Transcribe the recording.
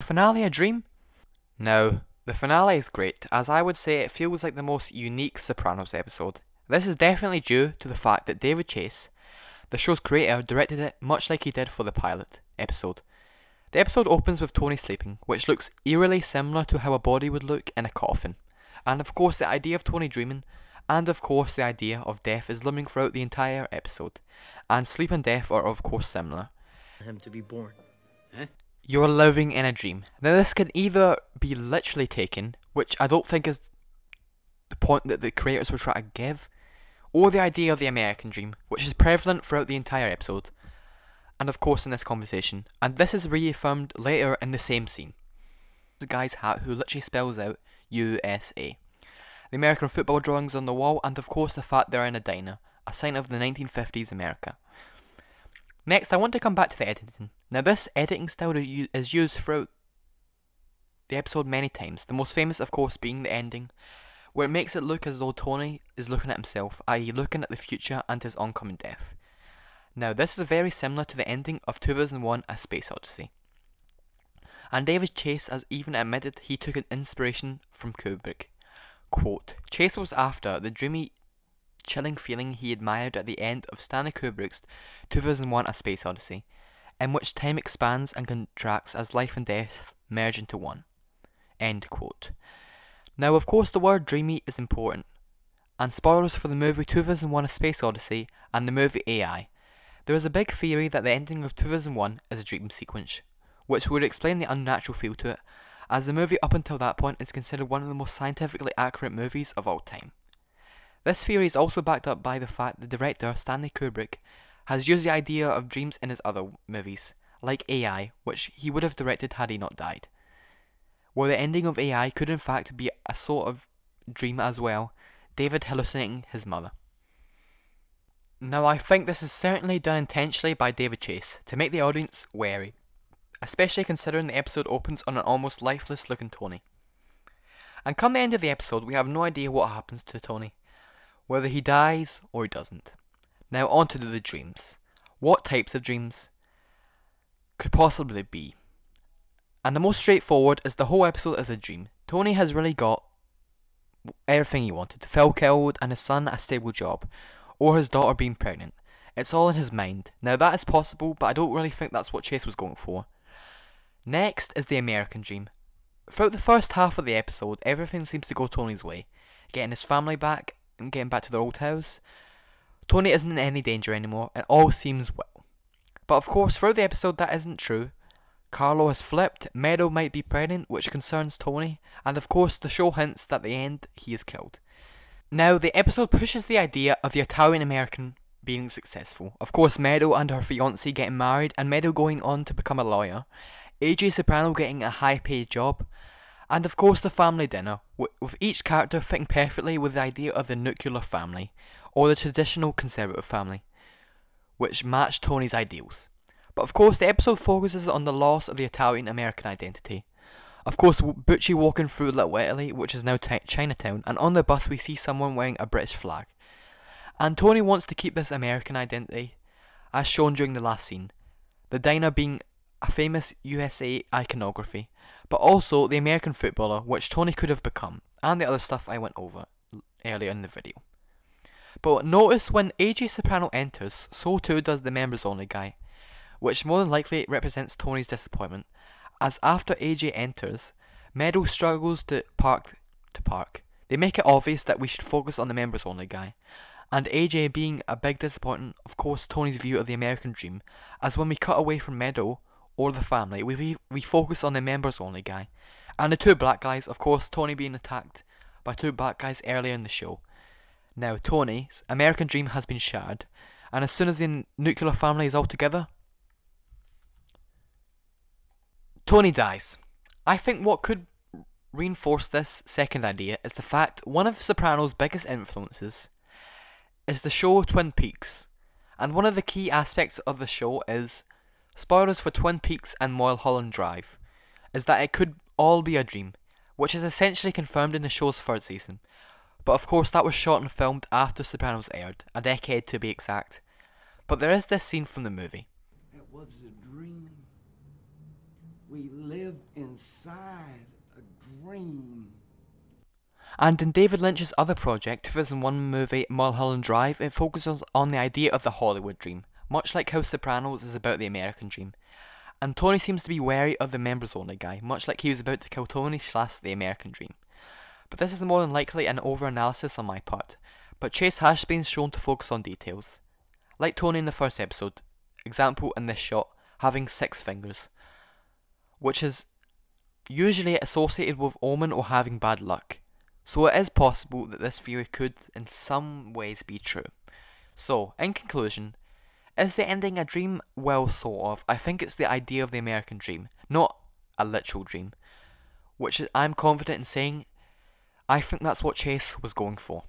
Finale a dream? No, the finale is great, as I would say it feels like the most unique Sopranos episode. This is definitely due to the fact that David Chase, the show's creator, directed it much like he did for the pilot episode. The episode opens with Tony sleeping, which looks eerily similar to how a body would look in a coffin. And of course the idea of Tony dreaming, and of course the idea of death is looming throughout the entire episode. And sleep and death are of course similar. Him to be born. You're living in a dream. Now this can either be literally taken, which I don't think is the point that the creators were trying to give, or the idea of the American dream, which is prevalent throughout the entire episode, and of course in this conversation, and this is reaffirmed later in the same scene. The guy's hat who literally spells out USA. The American football drawings on the wall, and of course the fact they're in a diner, a sign of the 1950s America. Next, I want to come back to the editing. Now this editing style is used throughout the episode many times, the most famous of course being the ending, where it makes it look as though Tony is looking at himself, i.e. looking at the future and his oncoming death. Now this is very similar to the ending of 2001 A Space Odyssey. And David Chase has even admitted he took an inspiration from Kubrick. Quote, Chase was after the dreamy, chilling feeling he admired at the end of Stanley Kubrick's 2001 A Space Odyssey, in which time expands and contracts as life and death merge into one. End quote. Now of course the word dreamy is important, and spoilers for the movie 2001 A Space Odyssey and the movie AI. There is a big theory that the ending of 2001 is a dream sequence, which would explain the unnatural feel to it, as the movie up until that point is considered one of the most scientifically accurate movies of all time. This theory is also backed up by the fact the director, Stanley Kubrick, has used the idea of dreams in his other movies, like AI, which he would have directed had he not died, where the ending of AI could in fact be a sort of dream as well, David hallucinating his mother. Now I think this is certainly done intentionally by David Chase, to make the audience wary, especially considering the episode opens on an almost lifeless looking Tony. And come the end of the episode, we have no idea what happens to Tony, whether he dies or he doesn't. Now on to the dreams. What types of dreams could possibly be? And the most straightforward is the whole episode is a dream. Tony has really got everything he wanted. Phil killed and his son a stable job, or his daughter being pregnant. It's all in his mind. Now that is possible, but I don't really think that's what Chase was going for. Next is the American dream. Throughout the first half of the episode, everything seems to go Tony's way. Getting his family back and getting back to their old house. Tony isn't in any danger anymore, and all seems well. But of course, throughout the episode that isn't true. Carlo has flipped, Meadow might be pregnant, which concerns Tony, and of course the show hints that at the end he is killed. Now the episode pushes the idea of the Italian-American being successful. Of course Meadow and her fiancé getting married, and Meadow going on to become a lawyer. AJ Soprano getting a high paid job. And of course the family dinner, with each character fitting perfectly with the idea of the nuclear family, or the traditional conservative family, which matched Tony's ideals. But of course the episode focuses on the loss of the Italian-American identity. Of course Butchie walking through Little Italy, which is now Chinatown, and on the bus we see someone wearing a British flag. And Tony wants to keep this American identity, as shown during the last scene, the diner being a famous USA iconography, but also the American footballer which Tony could have become, and the other stuff I went over earlier in the video. But notice when AJ Soprano enters, so too does the members only guy, which more than likely represents Tony's disappointment, as after AJ enters, Meadow struggles to park. They make it obvious that we should focus on the members only guy, and AJ being a big disappointment, of course Tony's view of the American dream, as when we cut away from Meadow or the family, we focus on the members only guy, and the two black guys, of course Tony being attacked by two black guys earlier in the show. Now Tony's American dream has been shattered, and as soon as the nuclear family is all together, Tony dies. I think what could reinforce this second idea is the fact one of Sopranos' biggest influences is the show Twin Peaks, and one of the key aspects of the show is, spoilers for Twin Peaks and Mulholland Drive, is that it could all be a dream, which is essentially confirmed in the show's third season. But of course that was shot and filmed after Sopranos aired, a decade to be exact. But there is this scene from the movie. It was a dream. We live inside a dream. And in David Lynch's other project, 2001 movie Mulholland Drive, it focuses on the idea of the Hollywood dream, much like how Sopranos is about the American dream. And Tony seems to be wary of the members only guy, much like he was about to kill Tony / the American dream. But this is more than likely an over-analysis on my part, but Chase has been shown to focus on details. Like Tony in the first episode, example in this shot, having 6 fingers, which is usually associated with omen or having bad luck. So it is possible that this theory could in some ways be true. So, in conclusion, is the ending a dream? Well, sort of. I think it's the idea of the American dream, not a literal dream, which I'm confident in saying I think that's what Chase was going for.